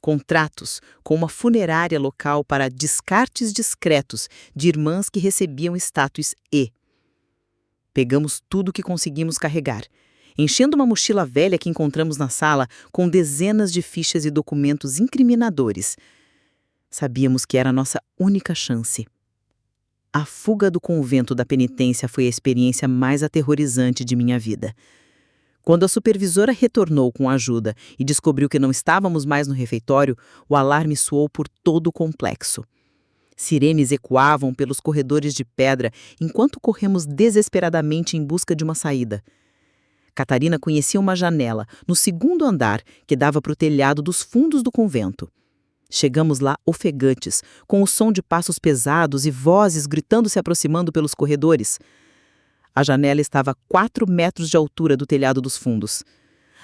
contratos com uma funerária local para descartes discretos de irmãs que recebiam status E. Pegamos tudo que conseguimos carregar, enchendo uma mochila velha que encontramos na sala com dezenas de fichas e documentos incriminadores. Sabíamos que era a nossa única chance. A fuga do convento da penitência foi a experiência mais aterrorizante de minha vida. Quando a supervisora retornou com ajuda e descobriu que não estávamos mais no refeitório, o alarme soou por todo o complexo. Sirenes ecoavam pelos corredores de pedra enquanto corremos desesperadamente em busca de uma saída. Catarina conhecia uma janela, no segundo andar, que dava para o telhado dos fundos do convento. Chegamos lá ofegantes, com o som de passos pesados e vozes gritando se aproximando pelos corredores. A janela estava a 4 metros de altura do telhado dos fundos.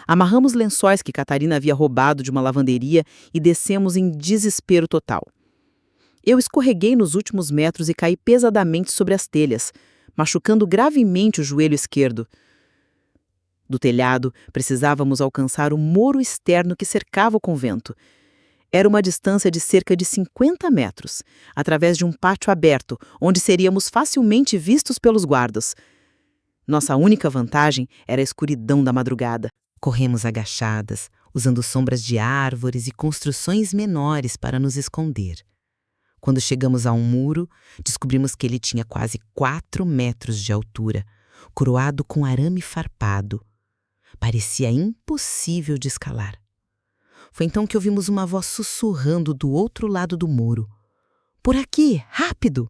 Amarramos lençóis que Catarina havia roubado de uma lavanderia e descemos em desespero total. Eu escorreguei nos últimos metros e caí pesadamente sobre as telhas, machucando gravemente o joelho esquerdo. Do telhado, precisávamos alcançar o muro externo que cercava o convento. Era uma distância de cerca de 50 metros, através de um pátio aberto, onde seríamos facilmente vistos pelos guardas. Nossa única vantagem era a escuridão da madrugada. Corremos agachadas, usando sombras de árvores e construções menores para nos esconder. Quando chegamos a um muro, descobrimos que ele tinha quase 4 metros de altura, coroado com arame farpado. Parecia impossível de escalar. Foi então que ouvimos uma voz sussurrando do outro lado do muro. "Por aqui, rápido!"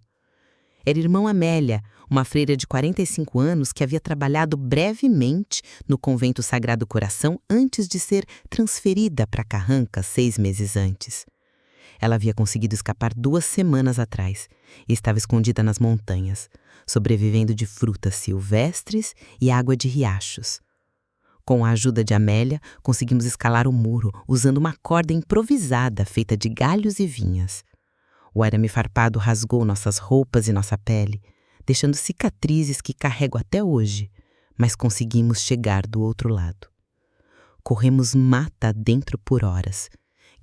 Era irmã Amélia, uma freira de 45 anos que havia trabalhado brevemente no Convento Sagrado Coração antes de ser transferida para Carranca 6 meses antes. Ela havia conseguido escapar 2 semanas atrás e estava escondida nas montanhas, sobrevivendo de frutas silvestres e água de riachos. Com a ajuda de Amélia, conseguimos escalar o muro usando uma corda improvisada feita de galhos e vinhas. O arame farpado rasgou nossas roupas e nossa pele, deixando cicatrizes que carrego até hoje, mas conseguimos chegar do outro lado. Corremos mata adentro por horas,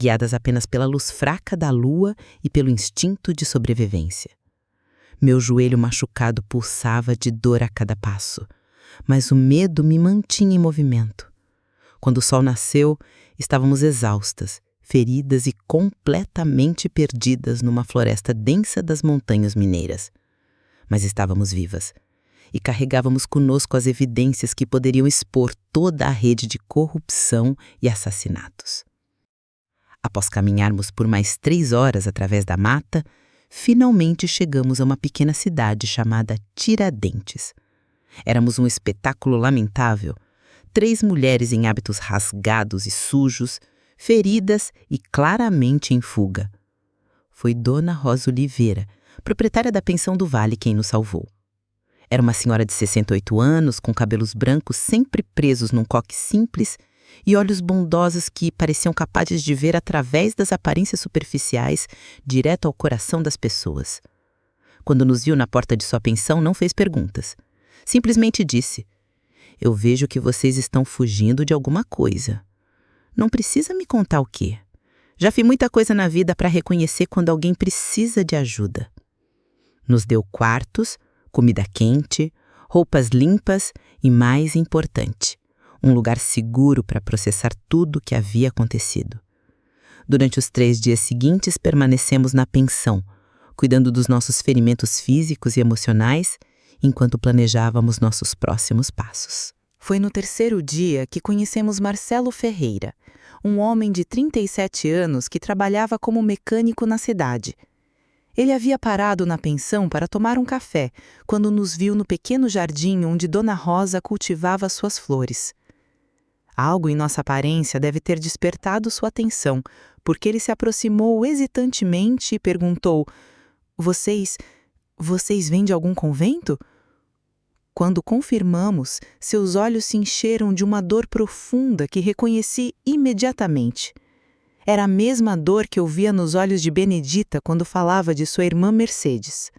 guiadas apenas pela luz fraca da lua e pelo instinto de sobrevivência. Meu joelho machucado pulsava de dor a cada passo, mas o medo me mantinha em movimento. Quando o sol nasceu, estávamos exaustas, feridas e completamente perdidas numa floresta densa das montanhas mineiras. Mas estávamos vivas e carregávamos conosco as evidências que poderiam expor toda a rede de corrupção e assassinatos. Após caminharmos por mais 3 horas através da mata, finalmente chegamos a uma pequena cidade chamada Tiradentes. Éramos um espetáculo lamentável. 3 mulheres em hábitos rasgados e sujos, feridas e claramente em fuga. Foi Dona Rosa Oliveira, proprietária da pensão do Vale, quem nos salvou. Era uma senhora de 68 anos, com cabelos brancos sempre presos num coque simples e olhos bondosos que pareciam capazes de ver através das aparências superficiais, direto ao coração das pessoas. Quando nos viu na porta de sua pensão, não fez perguntas. Simplesmente disse: "Eu vejo que vocês estão fugindo de alguma coisa. Não precisa me contar o quê. Já fiz muita coisa na vida para reconhecer quando alguém precisa de ajuda." Nos deu quartos, comida quente, roupas limpas e, mais importante, um lugar seguro para processar tudo o que havia acontecido. Durante os 3 dias seguintes, permanecemos na pensão, cuidando dos nossos ferimentos físicos e emocionais, enquanto planejávamos nossos próximos passos. Foi no 3º dia que conhecemos Marcelo Ferreira, um homem de 37 anos que trabalhava como mecânico na cidade. Ele havia parado na pensão para tomar um café, quando nos viu no pequeno jardim onde Dona Rosa cultivava suas flores. Algo em nossa aparência deve ter despertado sua atenção, porque ele se aproximou hesitantemente e perguntou: Vocês vêm de algum convento?" Quando confirmamos, seus olhos se encheram de uma dor profunda que reconheci imediatamente. Era a mesma dor que eu via nos olhos de Benedita quando falava de sua irmã Mercedes.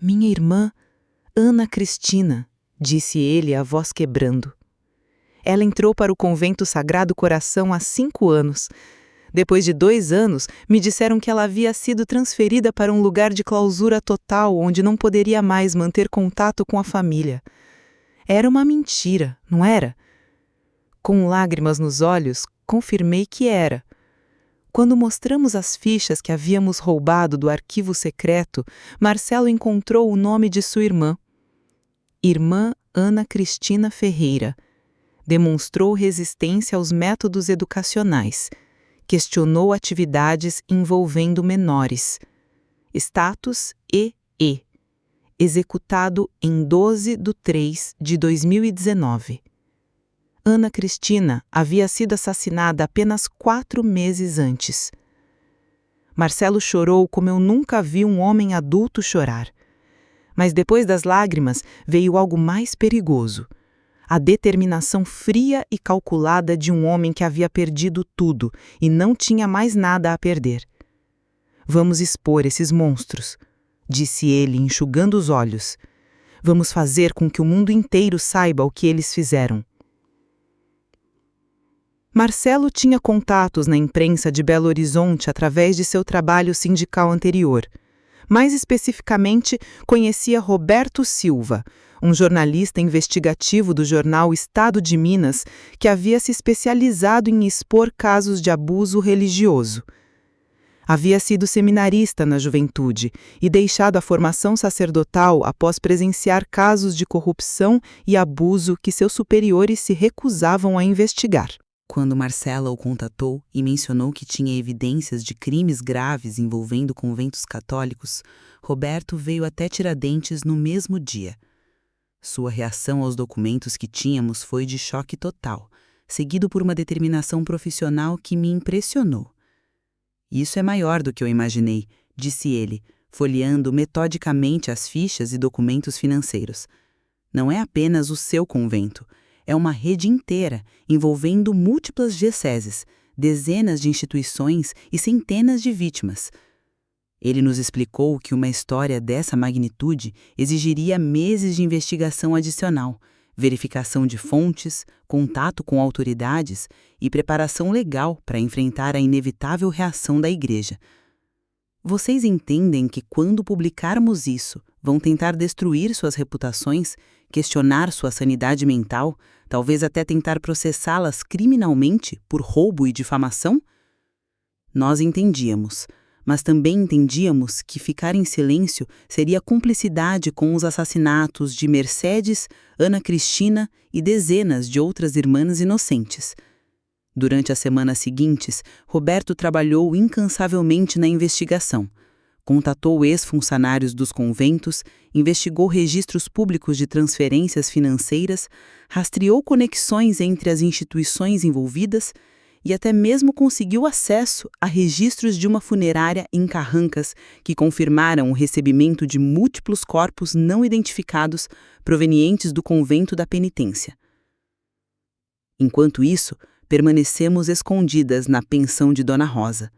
"Minha irmã, Ana Cristina", disse ele, a voz quebrando. Ela entrou para o Convento Sagrado Coração há 5 anos. Depois de 2 anos, me disseram que ela havia sido transferida para um lugar de clausura total onde não poderia mais manter contato com a família. Era uma mentira, não era? Com lágrimas nos olhos, confirmei que era. Quando mostramos as fichas que havíamos roubado do arquivo secreto, Marcelo encontrou o nome de sua irmã. Irmã Ana Cristina Ferreira. Demonstrou resistência aos métodos educacionais. Questionou atividades envolvendo menores. Status EE. Executado em 12/3/2019. Ana Cristina havia sido assassinada apenas 4 meses antes. Marcelo chorou como eu nunca vi um homem adulto chorar. Mas depois das lágrimas veio algo mais perigoso. A determinação fria e calculada de um homem que havia perdido tudo e não tinha mais nada a perder. Vamos expor esses monstros, disse ele, enxugando os olhos. Vamos fazer com que o mundo inteiro saiba o que eles fizeram. Marcelo tinha contatos na imprensa de Belo Horizonte através de seu trabalho sindical anterior. Mais especificamente, conhecia Roberto Silva, um jornalista investigativo do jornal Estado de Minas, que havia se especializado em expor casos de abuso religioso. Havia sido seminarista na juventude e deixado a formação sacerdotal após presenciar casos de corrupção e abuso que seus superiores se recusavam a investigar. Quando Marcela o contatou e mencionou que tinha evidências de crimes graves envolvendo conventos católicos, Roberto veio até Tiradentes no mesmo dia. Sua reação aos documentos que tínhamos foi de choque total, seguido por uma determinação profissional que me impressionou. Isso é maior do que eu imaginei, disse ele, folheando metodicamente as fichas e documentos financeiros. Não é apenas o seu convento. É uma rede inteira, envolvendo múltiplas dioceses, dezenas de instituições e centenas de vítimas. Ele nos explicou que uma história dessa magnitude exigiria meses de investigação adicional, verificação de fontes, contato com autoridades e preparação legal para enfrentar a inevitável reação da Igreja. Vocês entendem que quando publicarmos isso, vão tentar destruir suas reputações, questionar sua sanidade mental, talvez até tentar processá-las criminalmente por roubo e difamação? Nós entendíamos, mas também entendíamos que ficar em silêncio seria cumplicidade com os assassinatos de Mercedes, Ana Cristina e dezenas de outras irmãs inocentes. Durante as semanas seguintes, Roberto trabalhou incansavelmente na investigação. Contatou ex-funcionários dos conventos, investigou registros públicos de transferências financeiras, rastreou conexões entre as instituições envolvidas e até mesmo conseguiu acesso a registros de uma funerária em Carrancas que confirmaram o recebimento de múltiplos corpos não identificados provenientes do convento da penitência. Enquanto isso, permanecemos escondidas na pensão de Dona Rosa,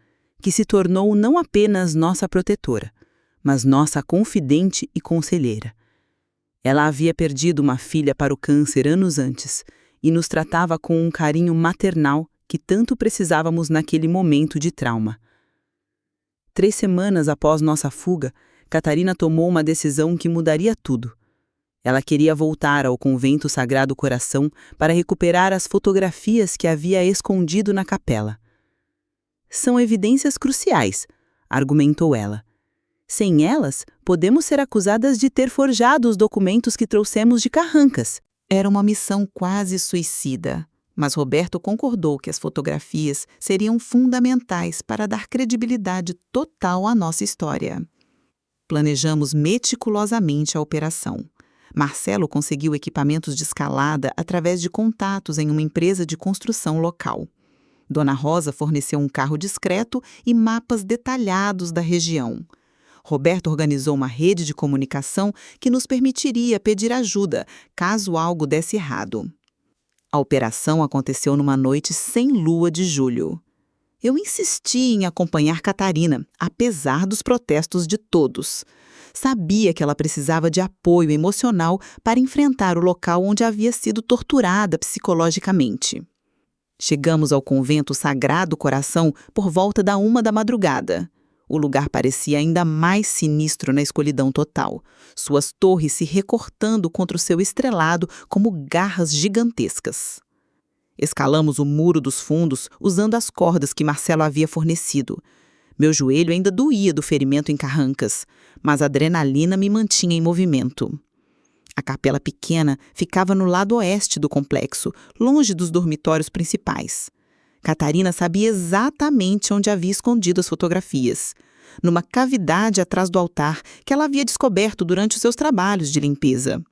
que se tornou não apenas nossa protetora, mas nossa confidente e conselheira. Ela havia perdido uma filha para o câncer anos antes e nos tratava com um carinho maternal que tanto precisávamos naquele momento de trauma. 3 semanas após nossa fuga, Catarina tomou uma decisão que mudaria tudo. Ela queria voltar ao Convento Sagrado Coração para recuperar as fotografias que havia escondido na capela. São evidências cruciais, argumentou ela. Sem elas, podemos ser acusadas de ter forjado os documentos que trouxemos de Carrancas. Era uma missão quase suicida, mas Roberto concordou que as fotografias seriam fundamentais para dar credibilidade total à nossa história. Planejamos meticulosamente a operação. Marcelo conseguiu equipamentos de escalada através de contatos em uma empresa de construção local. Dona Rosa forneceu um carro discreto e mapas detalhados da região. Roberto organizou uma rede de comunicação que nos permitiria pedir ajuda, caso algo desse errado. A operação aconteceu numa noite sem lua de julho. Eu insisti em acompanhar Catarina, apesar dos protestos de todos. Sabia que ela precisava de apoio emocional para enfrentar o local onde havia sido torturada psicologicamente. Chegamos ao convento Sagrado Coração por volta da 1 da madrugada. O lugar parecia ainda mais sinistro na escuridão total, suas torres se recortando contra o seu estrelado como garras gigantescas. Escalamos o muro dos fundos usando as cordas que Marcelo havia fornecido. Meu joelho ainda doía do ferimento em carrancas, mas a adrenalina me mantinha em movimento. A capela pequena ficava no lado oeste do complexo, longe dos dormitórios principais. Catarina sabia exatamente onde havia escondido as fotografias, numa cavidade atrás do altar que ela havia descoberto durante os seus trabalhos de limpeza.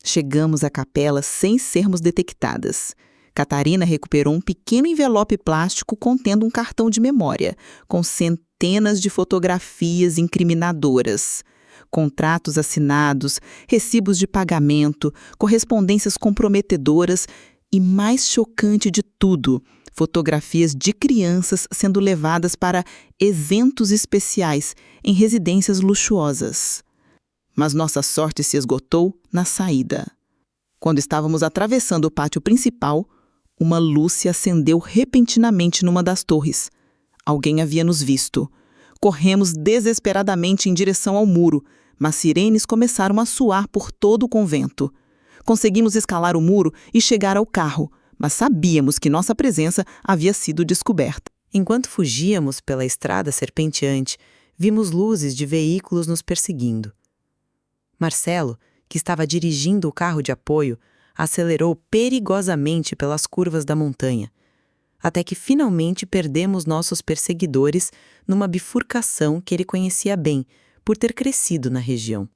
Chegamos à capela sem sermos detectadas. Catarina recuperou um pequeno envelope plástico contendo um cartão de memória, com centenas de fotografias incriminadoras. Contratos assinados, recibos de pagamento, correspondências comprometedoras e, mais chocante de tudo, fotografias de crianças sendo levadas para eventos especiais em residências luxuosas. Mas nossa sorte se esgotou na saída. Quando estávamos atravessando o pátio principal, uma luz se acendeu repentinamente numa das torres. Alguém havia nos visto. Corremos desesperadamente em direção ao muro, mas sirenes começaram a soar por todo o convento. Conseguimos escalar o muro e chegar ao carro, mas sabíamos que nossa presença havia sido descoberta. Enquanto fugíamos pela estrada serpenteante, vimos luzes de veículos nos perseguindo. Marcelo, que estava dirigindo o carro de apoio, acelerou perigosamente pelas curvas da montanha, até que finalmente perdemos nossos perseguidores numa bifurcação que ele conhecia bem, por ter crescido na região.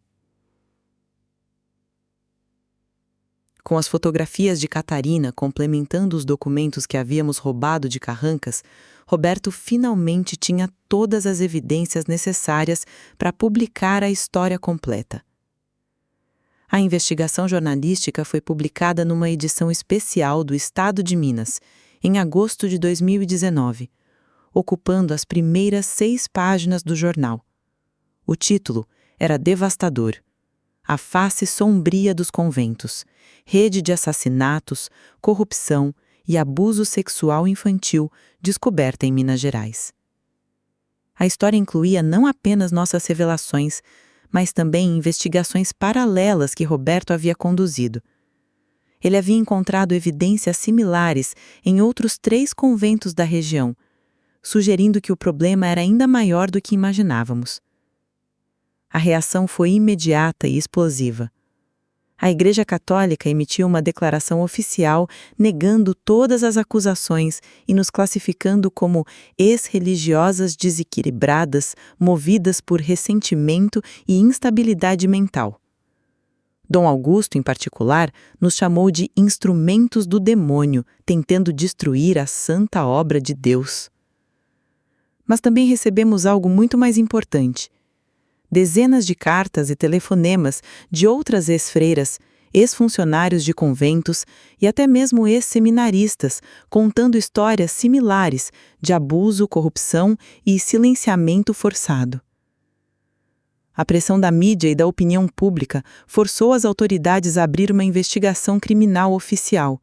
Com as fotografias de Catarina complementando os documentos que havíamos roubado de Carrancas, Roberto finalmente tinha todas as evidências necessárias para publicar a história completa. A investigação jornalística foi publicada numa edição especial do Estado de Minas, em agosto de 2019, ocupando as primeiras 6 páginas do jornal. O título era devastador: A face sombria dos conventos, rede de assassinatos, corrupção e abuso sexual infantil descoberta em Minas Gerais. A história incluía não apenas nossas revelações, mas também investigações paralelas que Roberto havia conduzido. Ele havia encontrado evidências similares em outros 3 conventos da região, sugerindo que o problema era ainda maior do que imaginávamos. A reação foi imediata e explosiva. A Igreja Católica emitiu uma declaração oficial negando todas as acusações e nos classificando como ex-religiosas desequilibradas, movidas por ressentimento e instabilidade mental. Dom Augusto, em particular, nos chamou de instrumentos do demônio, tentando destruir a santa obra de Deus. Mas também recebemos algo muito mais importante. Dezenas de cartas e telefonemas de outras ex-freiras, ex-funcionários de conventos e até mesmo ex-seminaristas, contando histórias similares de abuso, corrupção e silenciamento forçado. A pressão da mídia e da opinião pública forçou as autoridades a abrir uma investigação criminal oficial.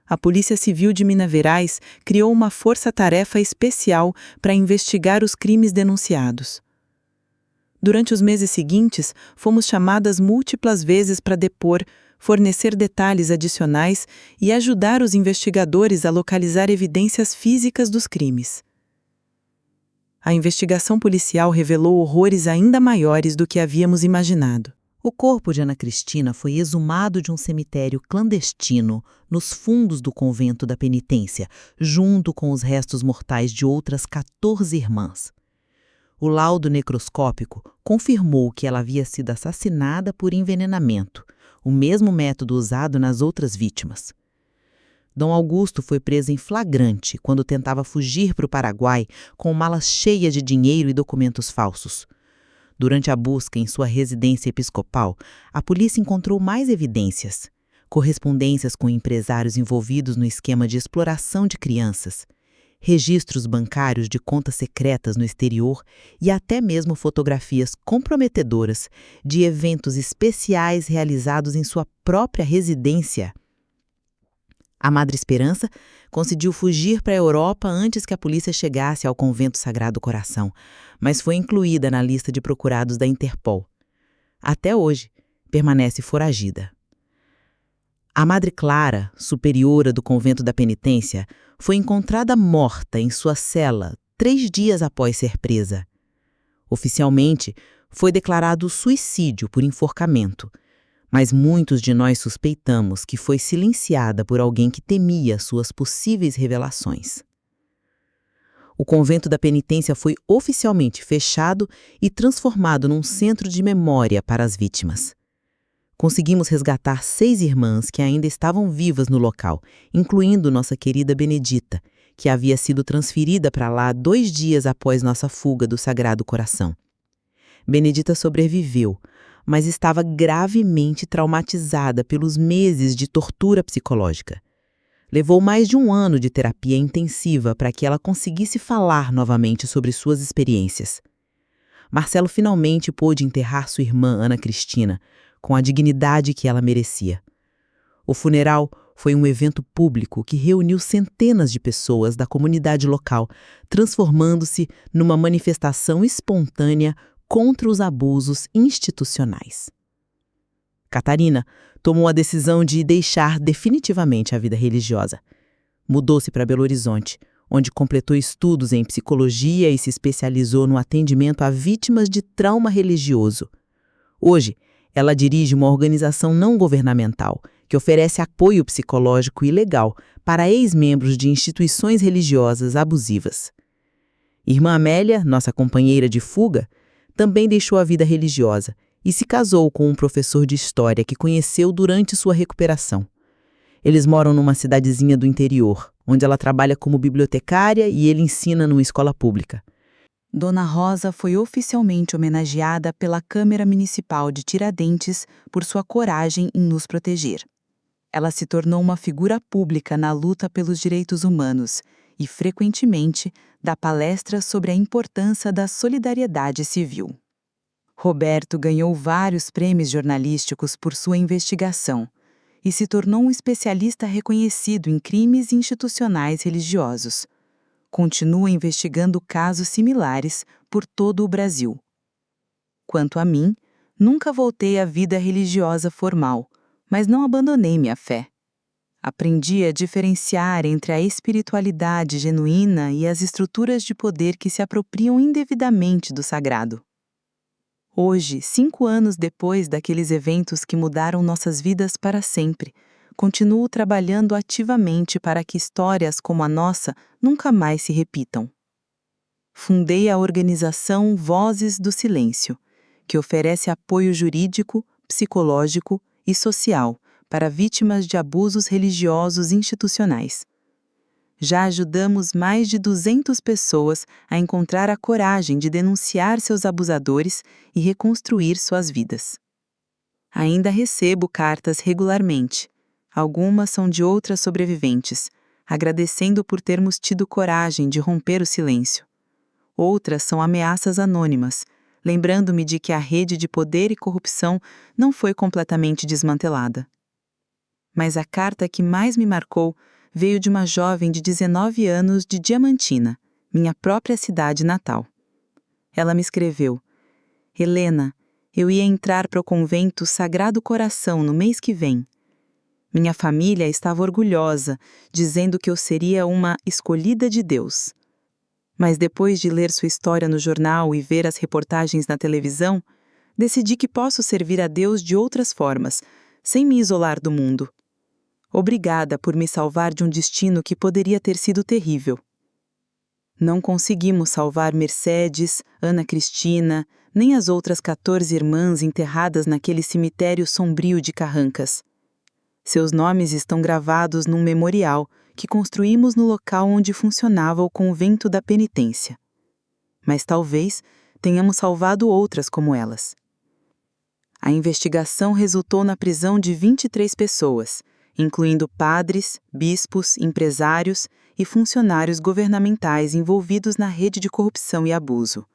A Polícia Civil de Minas Gerais criou uma força-tarefa especial para investigar os crimes denunciados. Durante os meses seguintes, fomos chamadas múltiplas vezes para depor, fornecer detalhes adicionais e ajudar os investigadores a localizar evidências físicas dos crimes. A investigação policial revelou horrores ainda maiores do que havíamos imaginado. O corpo de Ana Cristina foi exumado de um cemitério clandestino nos fundos do convento da penitência, junto com os restos mortais de outras 14 irmãs. O laudo necroscópico confirmou que ela havia sido assassinada por envenenamento, o mesmo método usado nas outras vítimas. Dom Augusto foi preso em flagrante quando tentava fugir para o Paraguai com malas cheias de dinheiro e documentos falsos. Durante a busca em sua residência episcopal, a polícia encontrou mais evidências: correspondências com empresários envolvidos no esquema de exploração de crianças, registros bancários de contas secretas no exterior e até mesmo fotografias comprometedoras de eventos especiais realizados em sua própria residência. A Madre Esperança Conseguiu fugir para a Europa antes que a polícia chegasse ao Convento Sagrado Coração, mas foi incluída na lista de procurados da Interpol. Até hoje, permanece foragida. A Madre Clara, superiora do Convento da Penitência, foi encontrada morta em sua cela 3 dias após ser presa. Oficialmente, foi declarado suicídio por enforcamento, mas muitos de nós suspeitamos que foi silenciada por alguém que temia suas possíveis revelações. O Convento da Penitência foi oficialmente fechado e transformado num centro de memória para as vítimas. Conseguimos resgatar 6 irmãs que ainda estavam vivas no local, incluindo nossa querida Benedita, que havia sido transferida para lá 2 dias após nossa fuga do Sagrado Coração. Benedita sobreviveu, mas estava gravemente traumatizada pelos meses de tortura psicológica. Levou mais de 1 ano de terapia intensiva para que ela conseguisse falar novamente sobre suas experiências. Marcelo finalmente pôde enterrar sua irmã Ana Cristina, com a dignidade que ela merecia. O funeral foi um evento público que reuniu centenas de pessoas da comunidade local, transformando-se numa manifestação espontânea contra os abusos institucionais. Catarina tomou a decisão de deixar definitivamente a vida religiosa. Mudou-se para Belo Horizonte, onde completou estudos em psicologia e se especializou no atendimento a vítimas de trauma religioso. Hoje, ela dirige uma organização não governamental que oferece apoio psicológico e legal para ex-membros de instituições religiosas abusivas. Irmã Amélia, nossa companheira de fuga, também deixou a vida religiosa e se casou com um professor de história que conheceu durante sua recuperação. Eles moram numa cidadezinha do interior, onde ela trabalha como bibliotecária e ele ensina numa escola pública. Dona Rosa foi oficialmente homenageada pela Câmara Municipal de Tiradentes por sua coragem em nos proteger. Ela se tornou uma figura pública na luta pelos direitos humanos e, frequentemente, dá palestras sobre a importância da solidariedade civil. Roberto ganhou vários prêmios jornalísticos por sua investigação e se tornou um especialista reconhecido em crimes institucionais religiosos. Continua investigando casos similares por todo o Brasil. Quanto a mim, nunca voltei à vida religiosa formal, mas não abandonei minha fé. Aprendi a diferenciar entre a espiritualidade genuína e as estruturas de poder que se apropriam indevidamente do sagrado. Hoje, 5 anos depois daqueles eventos que mudaram nossas vidas para sempre, continuo trabalhando ativamente para que histórias como a nossa nunca mais se repitam. Fundei a organização Vozes do Silêncio, que oferece apoio jurídico, psicológico e social para vítimas de abusos religiosos institucionais. Já ajudamos mais de 200 pessoas a encontrar a coragem de denunciar seus abusadores e reconstruir suas vidas. Ainda recebo cartas regularmente. Algumas são de outras sobreviventes, agradecendo por termos tido coragem de romper o silêncio. Outras são ameaças anônimas, lembrando-me de que a rede de poder e corrupção não foi completamente desmantelada. Mas a carta que mais me marcou veio de uma jovem de 19 anos de Diamantina, minha própria cidade natal. Ela me escreveu: Helena, eu ia entrar para o convento Sagrado Coração no mês que vem. Minha família estava orgulhosa, dizendo que eu seria uma escolhida de Deus. Mas depois de ler sua história no jornal e ver as reportagens na televisão, decidi que posso servir a Deus de outras formas, sem me isolar do mundo. Obrigada por me salvar de um destino que poderia ter sido terrível. Não conseguimos salvar Mercedes, Ana Cristina, nem as outras 14 irmãs enterradas naquele cemitério sombrio de Carrancas. Seus nomes estão gravados num memorial que construímos no local onde funcionava o Convento da Penitência. Mas talvez tenhamos salvado outras como elas. A investigação resultou na prisão de 23 pessoas, incluindo padres, bispos, empresários e funcionários governamentais envolvidos na rede de corrupção e abuso.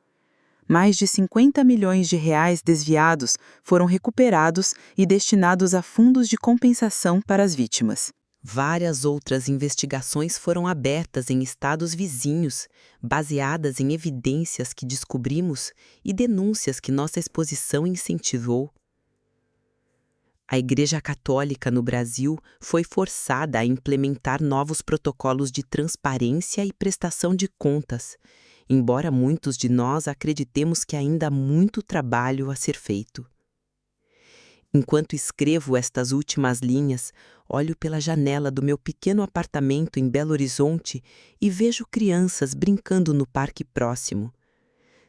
Mais de 50 milhões de reais desviados foram recuperados e destinados a fundos de compensação para as vítimas. Várias outras investigações foram abertas em estados vizinhos, baseadas em evidências que descobrimos e denúncias que nossa exposição incentivou. A Igreja Católica no Brasil foi forçada a implementar novos protocolos de transparência e prestação de contas, embora muitos de nós acreditemos que ainda há muito trabalho a ser feito. Enquanto escrevo estas últimas linhas, olho pela janela do meu pequeno apartamento em Belo Horizonte e vejo crianças brincando no parque próximo.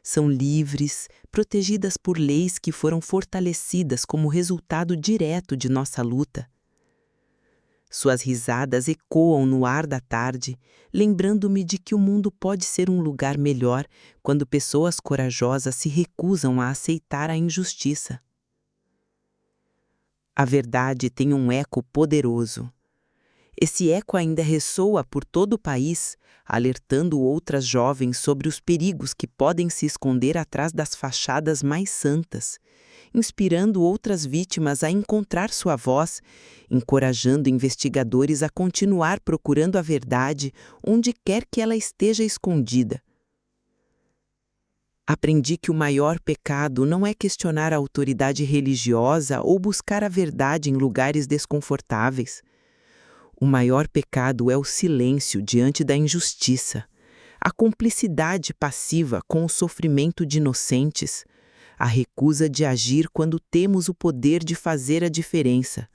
São livres, protegidas por leis que foram fortalecidas como resultado direto de nossa luta. Suas risadas ecoam no ar da tarde, lembrando-me de que o mundo pode ser um lugar melhor quando pessoas corajosas se recusam a aceitar a injustiça. A verdade tem um eco poderoso. Esse eco ainda ressoa por todo o país, alertando outras jovens sobre os perigos que podem se esconder atrás das fachadas mais santas, inspirando outras vítimas a encontrar sua voz, encorajando investigadores a continuar procurando a verdade onde quer que ela esteja escondida. Aprendi que o maior pecado não é questionar a autoridade religiosa ou buscar a verdade em lugares desconfortáveis. O maior pecado é o silêncio diante da injustiça, a cumplicidade passiva com o sofrimento de inocentes, a recusa de agir quando temos o poder de fazer a diferença.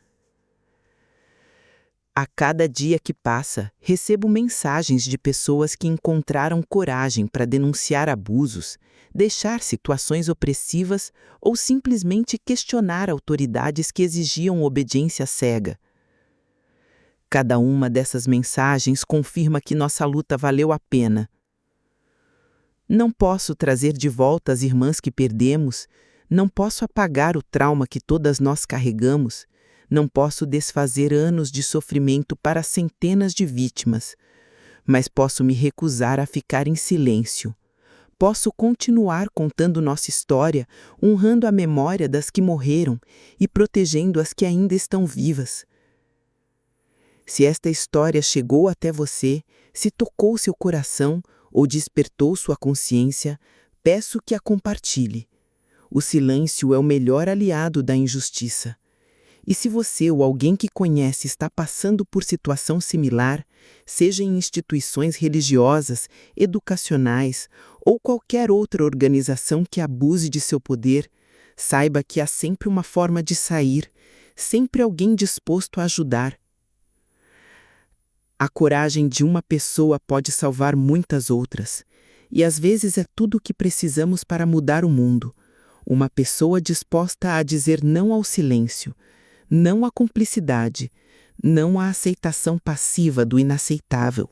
A cada dia que passa, recebo mensagens de pessoas que encontraram coragem para denunciar abusos, deixar situações opressivas ou simplesmente questionar autoridades que exigiam obediência cega. Cada uma dessas mensagens confirma que nossa luta valeu a pena. Não posso trazer de volta as irmãs que perdemos, não posso apagar o trauma que todas nós carregamos, não posso desfazer anos de sofrimento para centenas de vítimas, mas posso me recusar a ficar em silêncio. Posso continuar contando nossa história, honrando a memória das que morreram e protegendo as que ainda estão vivas. Se esta história chegou até você, se tocou seu coração ou despertou sua consciência, peço que a compartilhe. O silêncio é o melhor aliado da injustiça. E se você ou alguém que conhece está passando por situação similar, seja em instituições religiosas, educacionais ou qualquer outra organização que abuse de seu poder, saiba que há sempre uma forma de sair, sempre alguém disposto a ajudar. A coragem de uma pessoa pode salvar muitas outras, e às vezes é tudo o que precisamos para mudar o mundo. Uma pessoa disposta a dizer não ao silêncio, não à cumplicidade, não à aceitação passiva do inaceitável.